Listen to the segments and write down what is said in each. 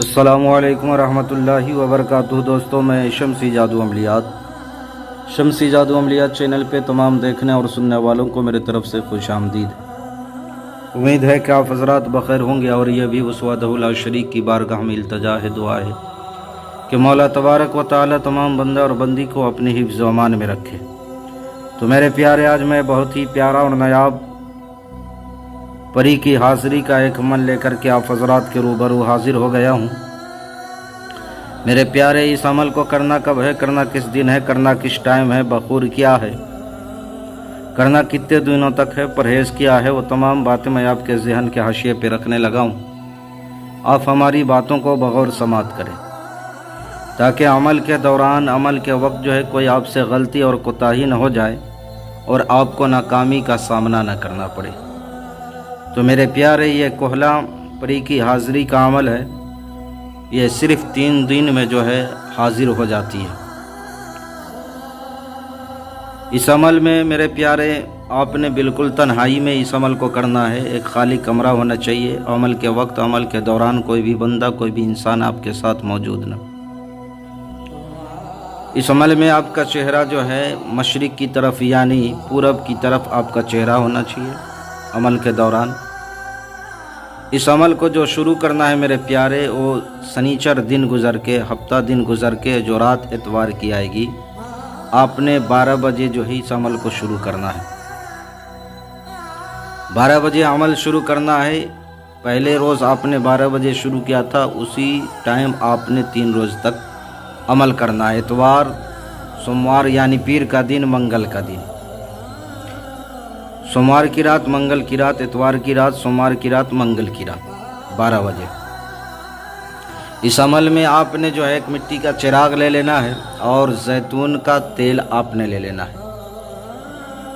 السلام علیکم ورحمۃ اللہ وبرکاتہ۔ دوستوں، میں شمسی جادو عملیات چینل پہ تمام دیکھنے اور سننے والوں کو میرے طرف سے خوش آمدید۔ امید ہے کہ آپ حضرات بخیر ہوں گے، اور یہ بھی اس وحدہ لا شریک کی بارگاہ میں التجا ہے، دعا ہے کہ مولا تبارک و تعالی تمام بندہ اور بندی کو اپنے حفظ و امان میں رکھے۔ تو میرے پیارے، آج میں بہت ہی پیارا اور نایاب پری کی حاضری کا ایک عمل لے کر کے آپ حضرات کے روبرو حاضر ہو گیا ہوں۔ میرے پیارے، اس عمل کو کرنا کب ہے، کرنا کس دن ہے، کرنا کس ٹائم ہے، بخور کیا ہے، کرنا کتنے دنوں تک ہے، پرہیز کیا ہے، وہ تمام باتیں میں آپ کے ذہن کے حاشیے پہ رکھنے لگا ہوں۔ آپ ہماری باتوں کو بغور سماعت کریں، تاکہ عمل کے دوران، عمل کے وقت جو ہے کوئی آپ سے غلطی اور کوتاہی نہ ہو جائے اور آپ کو ناکامی کا سامنا نہ کرنا پڑے۔ تو میرے پیارے، یہ کوہلا پری کی حاضری کا عمل ہے، یہ صرف 3 دن میں جو ہے حاضر ہو جاتی ہے۔ اس عمل میں میرے پیارے، آپ نے بالکل تنہائی میں اس عمل کو کرنا ہے۔ ایک خالی کمرہ ہونا چاہیے، عمل کے وقت، عمل کے دوران کوئی بھی بندہ، کوئی بھی انسان آپ کے ساتھ موجود نہ۔ اس عمل میں آپ کا چہرہ جو ہے مشرق کی طرف یعنی پورب کی طرف آپ کا چہرہ ہونا چاہیے عمل کے دوران۔ اس عمل کو جو شروع کرنا ہے میرے پیارے، وہ سنیچر دن گزر کے، ہفتہ دن گزر کے، جو رات اتوار کی آئے گی، آپ نے 12 بجے جو ہے اس عمل کو شروع کرنا ہے۔ 12 بجے عمل شروع کرنا ہے۔ پہلے روز آپ نے 12 بجے شروع کیا تھا، اسی ٹائم آپ نے 3 روز تک عمل کرنا ہے، اتوار، سوموار یعنی پیر کا دن، منگل کا دن، سوموار کی رات، منگل کی رات، اتوار کی رات، سوموار کی رات، منگل کی رات، 12 بجے۔ اس عمل میں آپ نے جو ہے ایک مٹی کا چراغ لے لینا ہے اور زیتون کا تیل آپ نے لے لینا ہے۔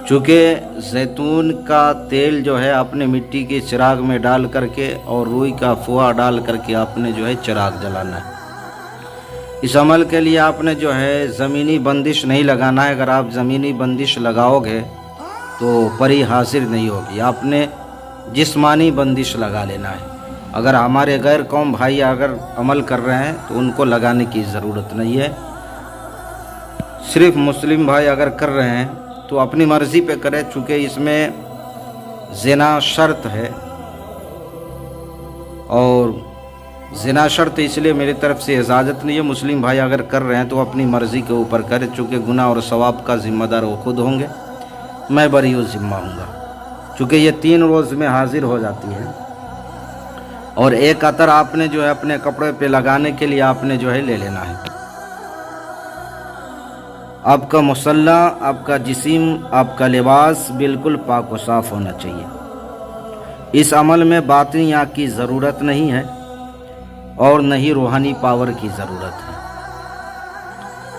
چونکہ زیتون کا تیل جو ہے آپ نے مٹی کے چراغ میں ڈال کر کے اور روئی کا فوا ڈال کر کے آپ نے جو ہے چراغ جلانا ہے۔ اس عمل کے لیے آپ نے جو ہے زمینی بندش نہیں لگانا ہے۔ اگر آپ زمینی بندش لگاؤ گے تو پری حاضر نہیں ہوگی۔ آپ نے جسمانی بندش لگا لینا ہے۔ اگر ہمارے غیر قوم بھائی اگر عمل کر رہے ہیں تو ان کو لگانے کی ضرورت نہیں ہے۔ صرف مسلم بھائی اگر کر رہے ہیں تو اپنی مرضی پہ کرے، چونکہ اس میں زنا شرط ہے، اور زنا شرط اس لیے میری طرف سے اجازت نہیں ہے۔ مسلم بھائی اگر کر رہے ہیں تو اپنی مرضی کے اوپر کرے، چونکہ گناہ اور ثواب کا ذمہ دار وہ خود ہوں گے، میں بری و ذمہ ہوں گا، چونکہ یہ 3 روز میں حاضر ہو جاتی ہے۔ اور ایک عطر آپ نے جو ہے اپنے کپڑے پہ لگانے کے لیے آپ نے جو ہے لے لینا ہے۔ آپ کا مسلح، آپ کا جسم، آپ کا لباس بالکل پاک و صاف ہونا چاہیے۔ اس عمل میں باطنی آنکھ کی ضرورت نہیں ہے اور نہ ہی روحانی پاور کی ضرورت ہے۔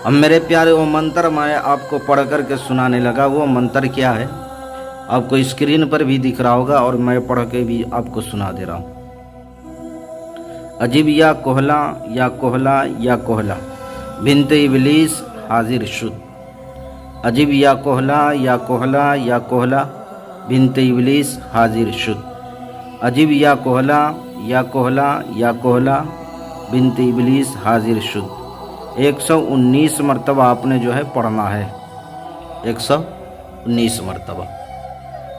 اب میرے پیارے، وہ منتر میں آپ کو پڑھ کر کے سنانے لگا۔ وہ منتر کیا ہے آپ کو اسکرین پر بھی دکھ رہا ہوگا، اور میں پڑھ کے بھی آپ کو سنا دے رہا ہوں۔ عجیب یا کوہلا، یا کوہلا، یا کوہلا، بنت ابلیس حاضر شد۔ عجیب یا کوہلا، یا کوہلا، یا کوہلا، بنت ابلیس حاضر شد۔ عجیب یا کوہلا، یا کوہلا، یا کوہلا، بنت ابلیس حاضر شد۔ 119 مرتبہ آپ نے جو ہے پڑھنا ہے، 119 مرتبہ۔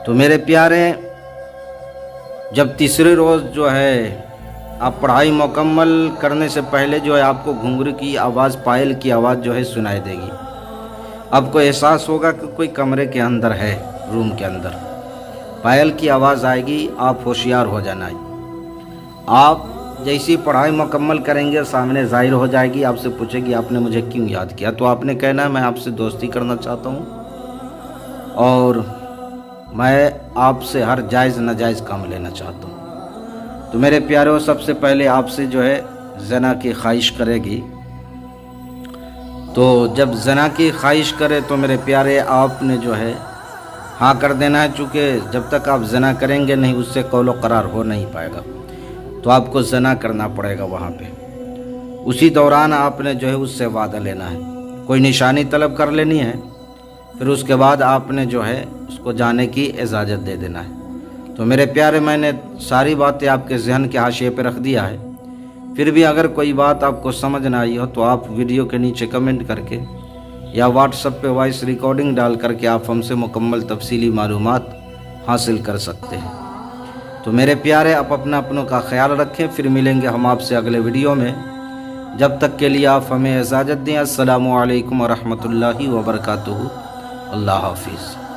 تو میرے پیارے، جب تیسرے روز جو ہے آپ پڑھائی مکمل کرنے سے پہلے جو ہے آپ کو گھنگرو کی آواز، پائل کی آواز جو ہے سنائی دے گی۔ آپ کو احساس ہوگا کہ کوئی کمرے کے اندر ہے، روم کے اندر پائل کی آواز آئے گی، آپ ہوشیار ہو جانا ہے۔ آپ جیسی پڑھائی مکمل کریں گے، سامنے ظاہر ہو جائے گی، آپ سے پوچھے گی آپ نے مجھے کیوں یاد کیا، تو آپ نے کہنا ہے میں آپ سے دوستی کرنا چاہتا ہوں اور میں آپ سے ہر جائز ناجائز کام لینا چاہتا ہوں۔ تو میرے پیاروں، سب سے پہلے آپ سے جو ہے زنا کی خواہش کرے گی۔ تو جب زنا کی خواہش کرے تو میرے پیارے، آپ نے جو ہے ہاں کر دینا ہے، چونکہ جب تک آپ زنا کریں گے نہیں، اس سے قول و قرار ہو نہیں پائے گا، تو آپ کو زنا کرنا پڑے گا وہاں پہ۔ اسی دوران آپ نے جو ہے اس سے وعدہ لینا ہے، کوئی نشانی طلب کر لینی ہے، پھر اس کے بعد آپ نے جو ہے اس کو جانے کی اجازت دے دینا ہے۔ تو میرے پیارے، میں نے ساری باتیں آپ کے ذہن کے حاشیے پہ رکھ دیا ہے۔ پھر بھی اگر کوئی بات آپ کو سمجھ نہ آئی ہو تو آپ ویڈیو کے نیچے کمنٹ کر کے یا واٹس ایپ پہ وائس ریکارڈنگ ڈال کر کے آپ ہم سے مکمل تفصیلی معلومات حاصل کر سکتے ہیں۔ تو میرے پیارے، آپ اپنوں کا خیال رکھیں، پھر ملیں گے ہم آپ سے اگلے ویڈیو میں۔ جب تک کے لیے آپ ہمیں اجازت دیں۔ السلام علیکم ورحمۃ اللہ وبرکاتہ۔ اللہ حافظ۔